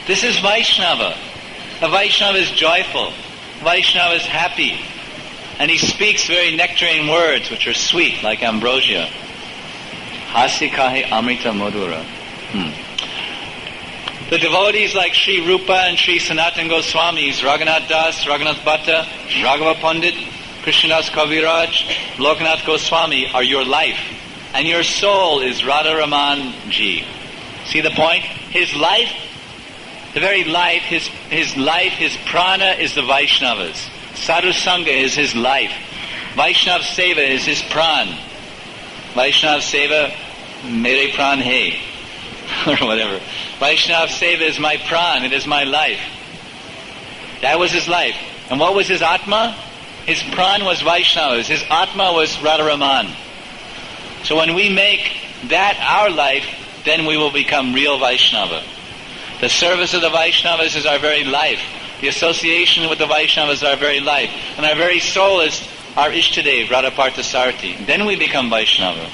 This is Vaishnava. A Vaishnava is joyful. Vaishnava is happy. And he speaks very nectarine words which are sweet, like ambrosia. Hasi kahe amrita madhura. The devotees like Sri Rupa and Sri Sanatan Goswamis, Raghunath Das, Raghunath Bhatta, Raghava Pandit, Krishnadas Kaviraj, Lokanath Goswami are your life. And your soul is Radha Raman Ji. See the point? His life, the very life, his prana is the Vaishnavas. Sadhu Sangha is his life. Vaishnav Seva is his pran. Vaishnav Seva, mere pran hai. Or whatever. Vaishnav Seva is my pran, it is my life. That was his life. And what was his Atma? His pran was Vaishnavas. His Atma was Radharaman. So when we make that our life, then we will become real Vaishnava. The service of the Vaishnavas is our very life. The association with the Vaishnavas is our very life. And our very soul is our Ishtadev, Radha Parthasarthi. Then we become Vaishnava.